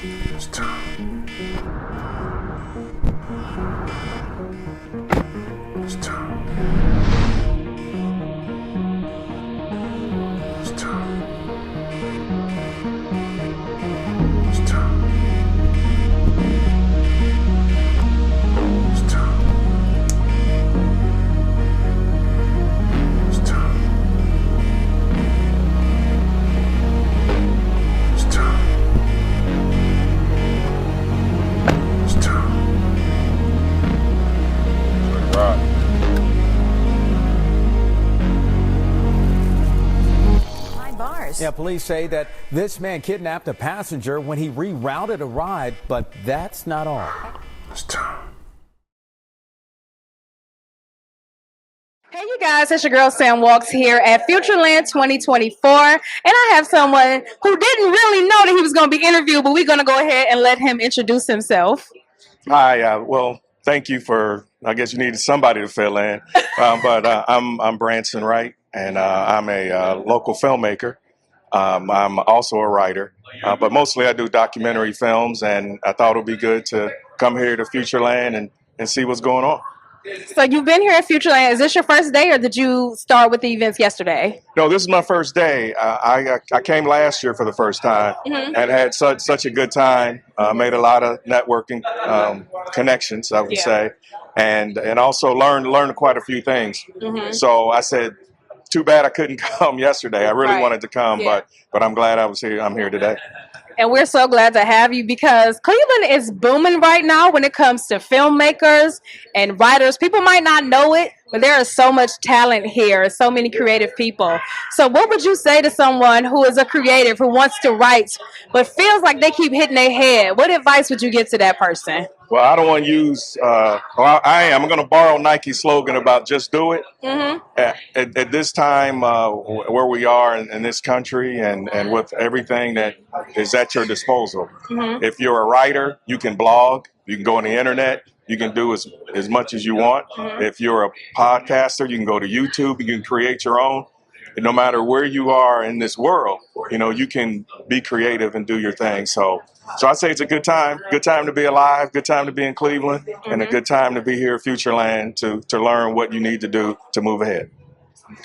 It's time. It's time. It's time. It's time. It's time. It's time. It's time. It's time. Right. Yeah, police say that this man kidnapped a passenger when he rerouted a ride, but that's not all. It's time. Hey, you guys, it's your girl Sam Walks here at FutureLand 2024, and I have someone who didn't really know that he was going to be interviewed, but we're going to go ahead and let him introduce himself. Hi, well, thank you for, I guess you needed somebody to fill in, but I'm Branson, right? And I'm a local filmmaker. I'm also a writer, but mostly I do documentary films, and I thought it would be good to come here to FutureLand and see what's going on. So you've been here at FutureLand. Is this your first day, or did you start with the events yesterday? No, this is my first day. I came last year for the first time and had such a good time. Made a lot of networking connections, I would say, and also learned quite a few things. So I said, too bad I couldn't come yesterday. I really wanted to come, but I'm glad I was here. I'm here today. And we're so glad to have you because Cleveland is booming right now when it comes to filmmakers and writers. People might not know it, but there is so much talent here, so many creative people. So what would you say to someone who is a creative, who wants to write, but feels like they keep hitting their head? What advice would you give to that person? Well, I don't want to use, I'm going to borrow Nike's slogan about just do it. At this time, where we are in this country and with everything that is at your disposal, if you're a writer, you can blog, you can go on the internet, you can do as much as you want. If you're a podcaster, you can go to YouTube, you can create your own. And no matter where you are in this world, you can be creative and do your thing. So I say it's a good time to be alive, good time to be in Cleveland, and a good time to be here at FutureLand to learn what you need to do to move ahead.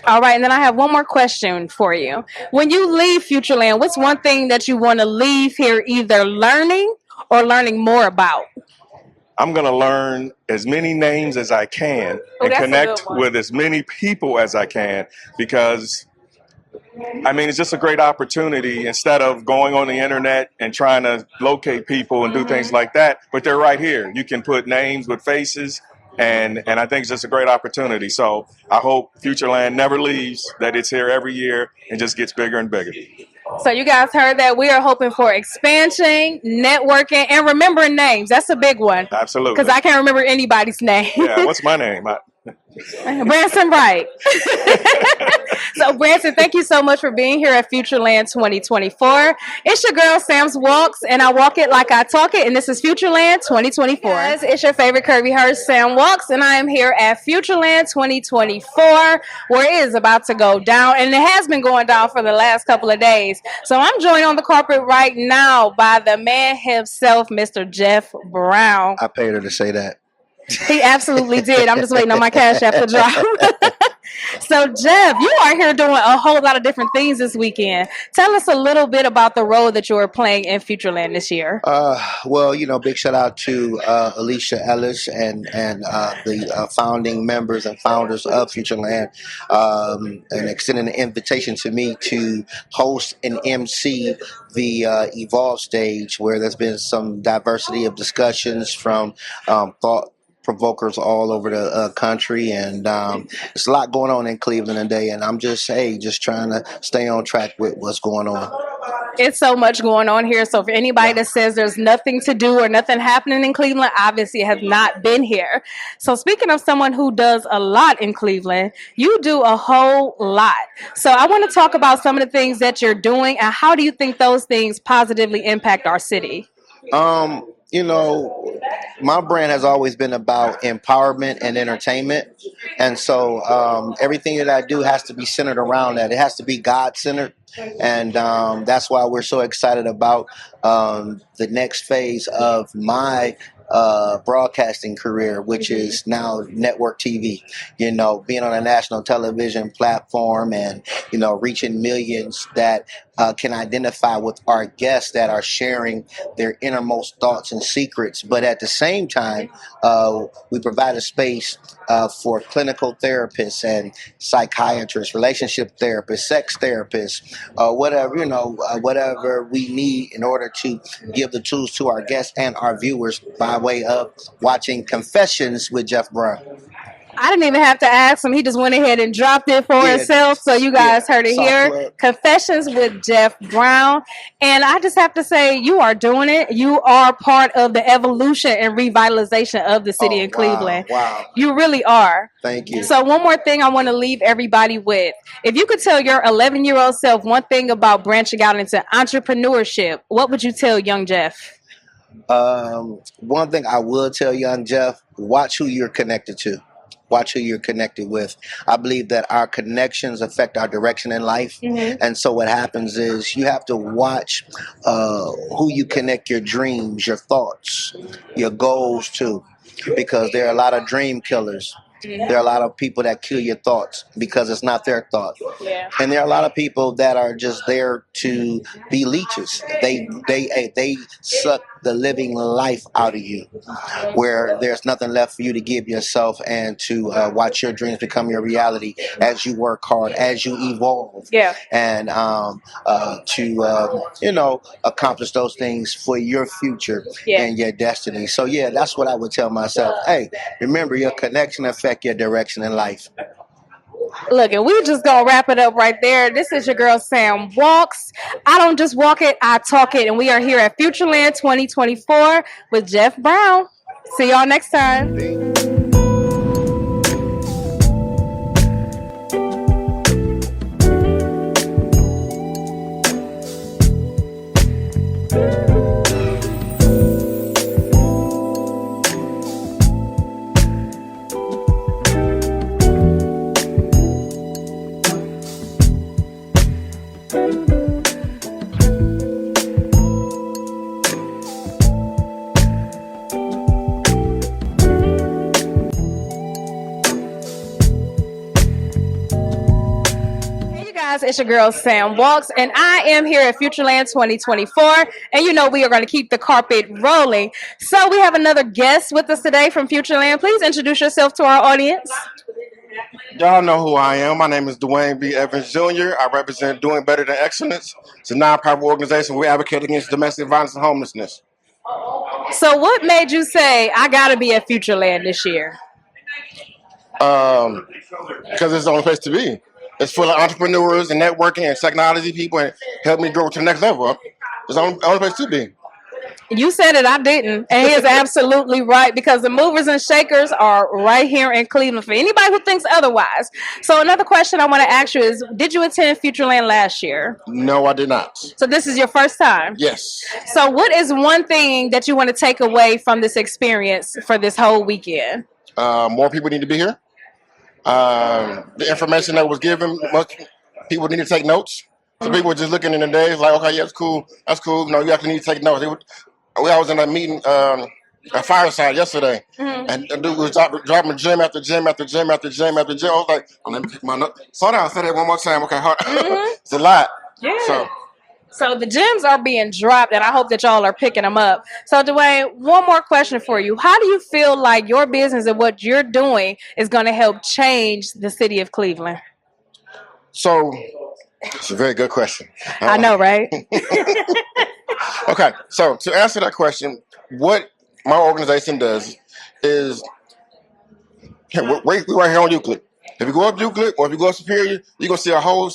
All right, and then I have one more question for you. When you leave FutureLand, what's one thing that you want to leave here either learning or learning more about? I'm going to learn as many names as I can and connect with as many people as I can because, it's just a great opportunity instead of going on the internet and trying to locate people and do things like that. But they're right here. You can put names with faces, and I think it's just a great opportunity. So I hope FutureLand never leaves, that it's here every year and just gets bigger and bigger. So you guys heard that. We are hoping for expansion, networking, and remembering names. That's a big one. Absolutely. Because I can't remember anybody's name. Yeah, what's my name? Branson, right. So, Branson, thank you so much for being here at FutureLand 2024. It's your girl, Sam's Walks, and I walk it like I talk it, and this is FutureLand 2024. Yes, it's your favorite curvy hearse, Sam Walks, and I am here at FutureLand 2024, where it is about to go down, and it has been going down for the last couple of days. So I'm joined on the carpet right now by the man himself, Mr. Jeff Brown. I paid her to say that. He absolutely did. I'm just waiting on my Cash App to drop. So, Jeff, you are here doing a whole lot of different things this weekend. Tell us a little bit about the role that you are playing in FutureLand this year. Well, big shout out to Alicia Ellis and the founding members and founders of FutureLand, and extending an invitation to me to host and MC the Evolve stage, where there's been some diversity of discussions from thought provokers all over the country, and there's a lot going on in Cleveland today, and I'm just trying to stay on track with what's going on. It's so much going on here, so for anybody that says there's nothing to do or nothing happening in Cleveland, obviously has not been here. So speaking of someone who does a lot in Cleveland, you do a whole lot. So I want to talk about some of the things that you're doing, and how do you think those things positively impact our city? My brand has always been about empowerment and entertainment. And so everything that I do has to be centered around that. It has to be God-centered. And that's why we're so excited about the next phase of my broadcasting career, which is now network TV. You know, being on a national television platform and, you know, reaching millions that can identify with our guests that are sharing their innermost thoughts and secrets. But at the same time, we provide a space for clinical therapists and psychiatrists, relationship therapists, sex therapists, whatever, you know, whatever we need in order to give the tools to our guests and our viewers by way of watching Confessions with Jeff Brown. I didn't even have to ask him. He just went ahead and dropped it for himself. So you guys heard it here. Plug. Confessions with Jeff Brown. And I just have to say, you are doing it. You are part of the evolution and revitalization of the city of Cleveland. Wow. You really are. Thank you. So one more thing I want to leave everybody with. If you could tell your 11-year-old self one thing about branching out into entrepreneurship, what would you tell young Jeff? One thing I would tell young Jeff, watch who you're connected to. Watch who you're connected with. I believe that our connections affect our direction in life. And so what happens is you have to watch who you connect your dreams, your thoughts, your goals to, because there are a lot of dream killers. There are a lot of people that kill your thoughts because it's not their thought. And there are a lot of people that are just there to be leeches. They suck the living life out of you, where there's nothing left for you to give yourself and to watch your dreams become your reality as you work hard, as you evolve, and to you know, accomplish those things for your future and your destiny. So yeah, that's what I would tell myself. Hey, remember, your connection affect your direction in life. Look, and we just gonna wrap it up right there. This is your girl Sam Walks. I don't just walk it, I talk it. And we are here at FutureLand 2024 with Jeff Brown. See y'all next time. It's your girl Sam Walks, and I am here at FutureLand 2024, and you know we are going to keep the carpet rolling. So we have another guest with us today from FutureLand. Please introduce yourself to our audience. Y'all know who I am. My name is Dwayne B. Evans Jr. I represent Doing Better Than Excellence. It's a nonprofit organization. We advocate against domestic violence and homelessness. So what made you say, I got to be at FutureLand this year? Because it's the only place to be. It's full of entrepreneurs and networking and technology people, and help me grow to the next level. It's the only place to be. You said it, I didn't. And he is absolutely right, because the movers and shakers are right here in Cleveland for anybody who thinks otherwise. So another question I want to ask you is, did you attend FutureLand last year? No, I did not. So this is your first time? Yes. So what is one thing that you want to take away from this experience for this whole weekend? More people need to be here. The information that was given, people need to take notes. So people were just looking in the days like, okay, yeah, that's cool. No, you actually need to take notes. I was in a meeting, a fireside yesterday, and the dude was dropping gym after gym after gym after gym after gym. I was like, oh, let me pick my notes. Slow down, say that one more time. Okay, hard. It's a lot. Yeah. So the gems are being dropped, and I hope that y'all are picking them up. So Dwayne, one more question for you. How do you feel like your business and what you're doing is going to help change the city of Cleveland? So it's a very good question. I know, right? Okay, so to answer that question, what my organization does is, we're right here on Euclid. If you go up Euclid or if you go up Superior, you're going to see a whole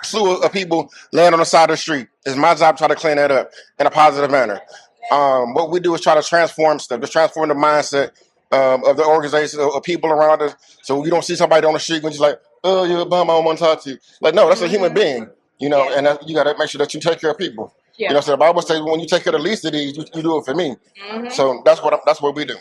slew of people laying on the side of the street. It's my job to try to clean that up in a positive manner. What we do is try to transform stuff, just transform the mindset of the organization, of people around us. So you don't see somebody on the street and just like, oh, you're a bum, I don't want to talk to you. Like, no, that's a human being, you know, and you got to make sure that you take care of people. You know, so the Bible says when you take care of the least of these, you do it for me. So that's what we do.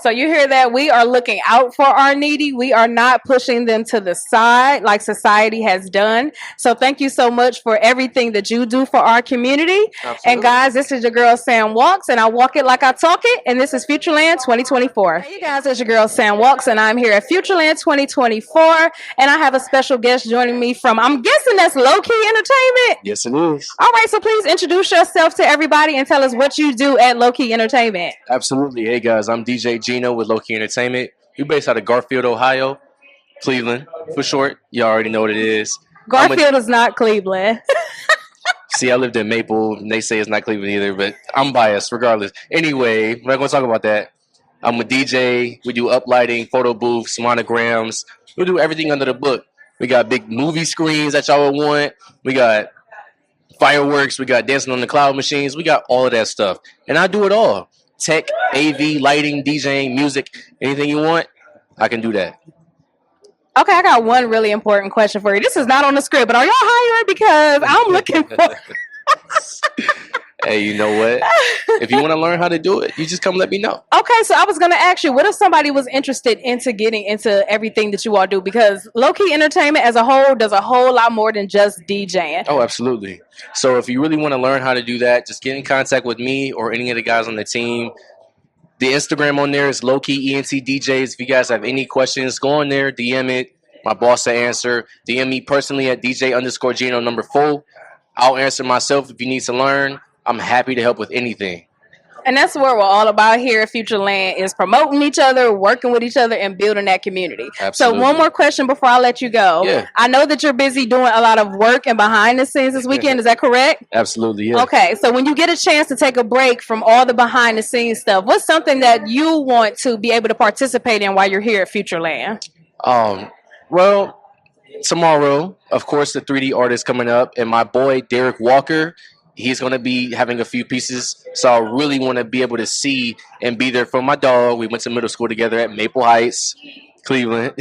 So you hear that? We are looking out for our needy. We are not pushing them to the side like society has done. So thank you so much for everything that you do for our community. Absolutely. And guys, this is your girl Sam Walks, and I walk it like I talk it. And this is FutureLand 2024. Hey you guys, it's your girl Sam Walks, and I'm here at FutureLand 2024. And I have a special guest joining me from, I'm guessing that's Low Key Entertainment. Yes, it is. All right, so please introduce yourself to everybody and tell us what you do at Low Key Entertainment. Absolutely. Hey, guys, I'm DJ Gino with Low Key Entertainment. We're based out of Garfield, Ohio, Cleveland, for short. You already know what it is. Garfield is not Cleveland. See, I lived in Maple, and they say it's not Cleveland either, but I'm biased regardless. Anyway, we're not going to talk about that. I'm a DJ. We do uplighting, photo booths, monograms. We do everything under the book. We got big movie screens that y'all would want. We got fireworks. We got dancing on the cloud machines. We got all of that stuff. And I do it all. Tech, AV, lighting, DJing, music, anything you want, I can do that. Okay, I got one really important question for you. This is not on the script, but are y'all hiring? Because I'm looking for... Hey, you know what? If you want to learn how to do it, you just come let me know. Okay, so I was going to ask you, what if somebody was interested into getting into everything that you all do? Because Low Key Entertainment as a whole does a whole lot more than just DJing. Oh, absolutely. So if you really want to learn how to do that, just get in contact with me or any of the guys on the team. The Instagram on there is Low Key ENT DJs. If you guys have any questions, go on there, DM it. My boss will answer. DM me personally at DJ_Gino number 4. I'll answer myself if you need to learn. I'm happy to help with anything. And that's what we're all about here at FutureLand, is promoting each other, working with each other, and building that community. Absolutely. So one more question before I let you go. Yeah. I know that you're busy doing a lot of work and behind the scenes this weekend. Is that correct? Absolutely, yeah. Okay, so when you get a chance to take a break from all the behind the scenes stuff, what's something that you want to be able to participate in while you're here at FutureLand? Well, tomorrow, of course, the 3D artist coming up, and my boy Derek Walker, he's going to be having a few pieces, so I really want to be able to see and be there for my dog. We went to middle school together at Maple Heights, Cleveland.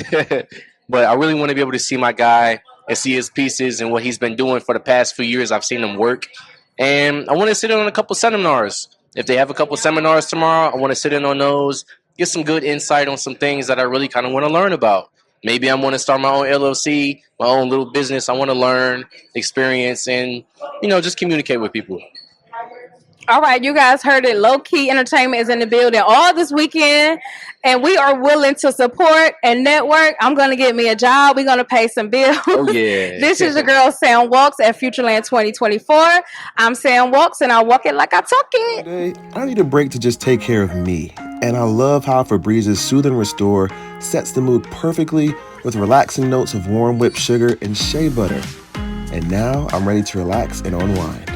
But I really want to be able to see my guy and see his pieces and what he's been doing for the past few years. I've seen him work. And I want to sit in on a couple seminars. If they have a couple seminars tomorrow, I want to sit in on those, get some good insight on some things that I really kind of want to learn about. Maybe I want to start my own LLC, my own little business. I want to learn, experience, and, just communicate with people. All right, you guys heard it. Low Key Entertainment is in the building all this weekend, and we are willing to support and network. I'm going to get me a job. We're going to pay some bills. Oh, yeah. This is your girl, Sam Walks, at FutureLand 2024. I'm Sam Walks, and I walk it like I talk it. Today, I need a break to just take care of me. And I love how Febrez's Soothe and Restore sets the mood perfectly with relaxing notes of warm whipped sugar and shea butter. And now I'm ready to relax and unwind.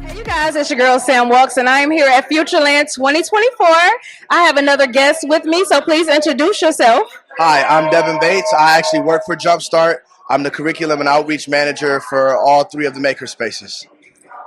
Hey, you guys, it's your girl, Sam Walks, and I am here at FutureLand 2024. I have another guest with me, so please introduce yourself. Hi, I'm Devin Bates. I actually work for Jumpstart. I'm the curriculum and outreach manager for all 3 of the makerspaces.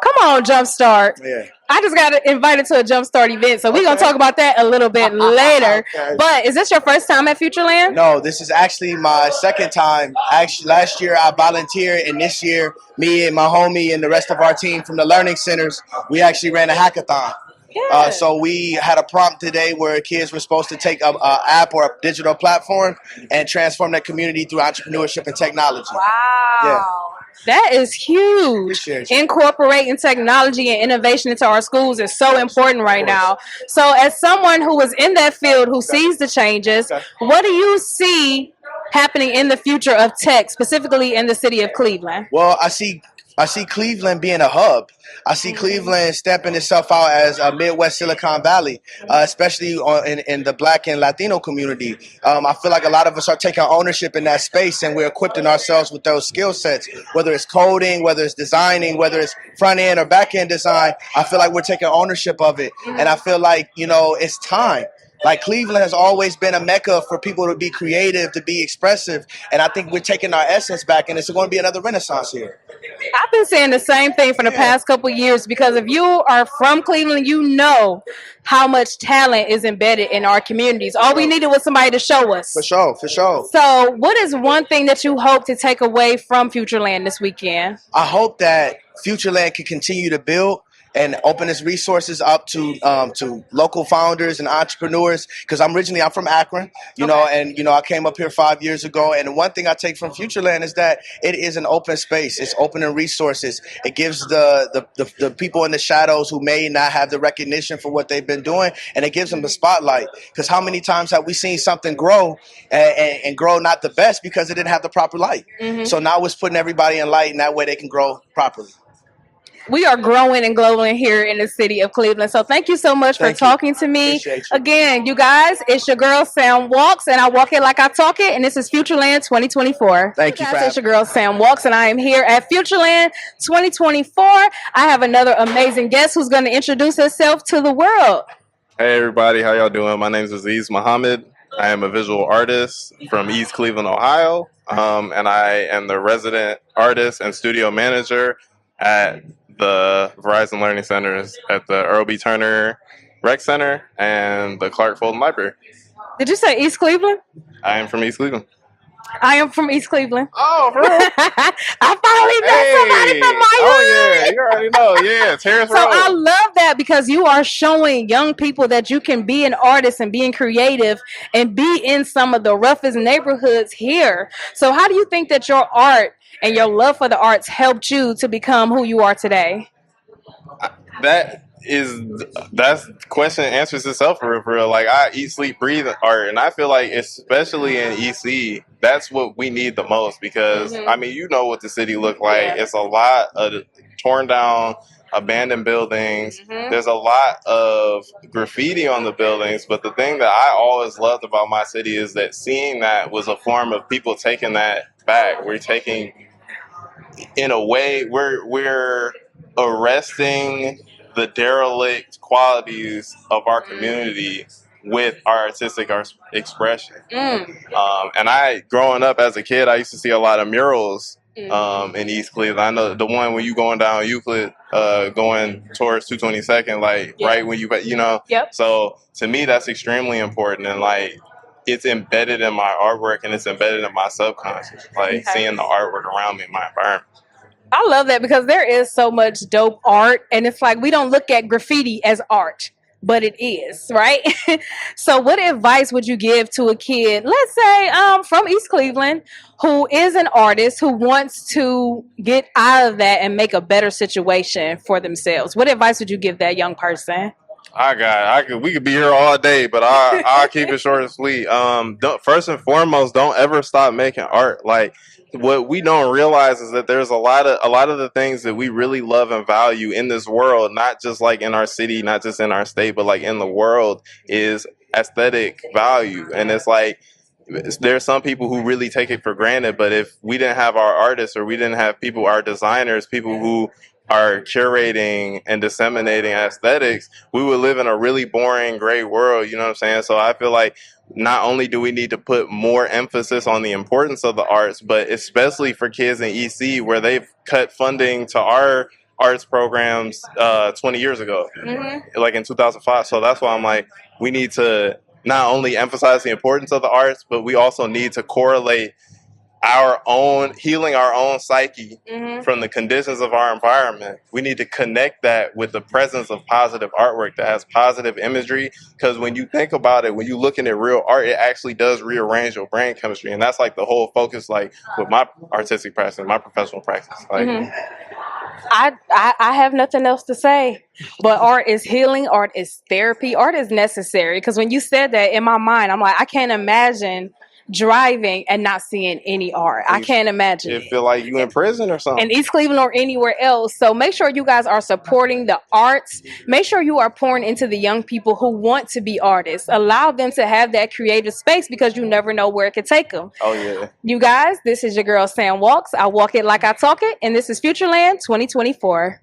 Come on, Jumpstart. Yeah. I just got invited to a Jumpstart event, so we're going to talk about that a little bit later. Okay. But is this your first time at FutureLand? No, this is actually my second time. Actually, last year I volunteered, and this year, me and my homie and the rest of our team from the learning centers, we actually ran a hackathon. Yeah. So we had a prompt today where kids were supposed to take an app or a digital platform and transform their community through entrepreneurship and technology. Wow. Yeah. That is huge. Appreciate you. Incorporating technology and innovation into our schools is so important right now. So as someone who is in that field, who sees the changes, what do you see happening in the future of tech, specifically in the city of Cleveland? Well, I see Cleveland being a hub. I see Cleveland stepping itself out as a Midwest Silicon Valley, especially in the Black and Latino community. I feel like a lot of us are taking ownership in that space, and we're equipping ourselves with those skill sets, whether it's coding, whether it's designing, whether it's front end or back end design. I feel like we're taking ownership of it, and I feel like, it's time. Like, Cleveland has always been a mecca for people to be creative, to be expressive, and I think we're taking our essence back, and it's going to be another renaissance here. I've been saying the same thing for the past couple years, because if you are from Cleveland, you know how much talent is embedded in our communities. All we needed was somebody to show us. For sure, for sure. So what is one thing that you hope to take away from FutureLand this weekend? I hope that FutureLand can continue to build, and open its resources up to local founders and entrepreneurs. Because I'm from Akron, you know, and I came up here 5 years ago. And the one thing I take from FutureLand is that it is an open space. It's open in resources. It gives the people in the shadows who may not have the recognition for what they've been doing, and it gives them the spotlight. Because how many times have we seen something grow and grow not the best because it didn't have the proper light? So now it's putting everybody in light, and that way they can grow properly. We are growing and glowing here in the city of Cleveland. So thank you so much for talking to me. Appreciate you. Again, you guys, it's your girl Sam Walks, and I walk it like I talk it, and this is FutureLand 2024. Thank you, guys, Fab. it's your girl Sam Walks, and I am here at FutureLand 2024. I have another amazing guest who's going to introduce herself to the world. Hey everybody, how y'all doing? My name is Aiz Muhammad. I am a visual artist from East Cleveland, Ohio, and I am the resident artist and studio manager at the Verizon Learning Centers at the Earl B. Turner Rec Center and the Clark Fulton Library. Did you say East Cleveland? I am from East Cleveland. I am from East Cleveland. Oh, for real? I finally met somebody from my Oh, yeah, you already know. Yeah, Terrace So Road. I love that because you are showing young people that you can be an artist and being creative and be in some of the roughest neighborhoods here. So how do you think that your art and your love for the arts helped you to become who you are today? That's question answers itself for real. Like, I eat, sleep, breathe art, and I feel like especially in EC, that's what we need the most because I mean, you know what the city look like. Yeah. It's a lot of torn down, abandoned buildings. There's a lot of graffiti on the buildings, but the thing that I always loved about my city is that seeing that was a form of people taking that back. We're taking, in a way, we're arresting the derelict qualities of our community with our artistic expression. And I, growing up as a kid, I used to see a lot of murals in East Cleveland. I know the one when you going down Euclid, going towards 222nd, like right when you know. So to me, that's extremely important, and like it's embedded in my artwork and it's embedded in my subconscious, like seeing the artwork around me in my environment. I love that because there is so much dope art, and it's like we don't look at graffiti as art, but it is, right? So what advice would you give to a kid, let's say from East Cleveland, who is an artist who wants to get out of that and make a better situation for themselves? What advice would you give that young person? We could be here all day, but I'll keep it short and sweet. First and foremost, don't ever stop making art. Like, what we don't realize is that there's a lot of the things that we really love and value in this world, not just like in our city, not just in our state, but like in the world, is aesthetic value. And it's like, there's some people who really take it for granted, but if we didn't have our artists, or we didn't have people, our designers, people who are curating and disseminating aesthetics, we would live in a really boring, gray world. You know what I'm saying? So I feel like not only do we need to put more emphasis on the importance of the arts, but especially for kids in EC, where they've cut funding to our arts programs 20 years ago, like in 2005. So that's why I'm like, we need to not only emphasize the importance of the arts, but we also need to correlate healing our own psyche from the conditions of our environment. We need to connect that with the presence of positive artwork that has positive imagery, because when you think about it, when you're looking at real art, it actually does rearrange your brain chemistry, and that's like the whole focus, like with my artistic practice, my professional practice. Like, I have nothing else to say, but art is healing, art is therapy, art is necessary. Because when you said that, in my mind, I'm like, I can't imagine driving and not seeing any art. I can't imagine. You feel like you in prison or something. In East Cleveland or anywhere else. So make sure you guys are supporting the arts. Make sure you are pouring into the young people who want to be artists. Allow them to have that creative space, because you never know where it could take them. Oh, yeah. You guys, this is your girl Sam Walks. I walk it like I talk it, and this is FutureLand 2024.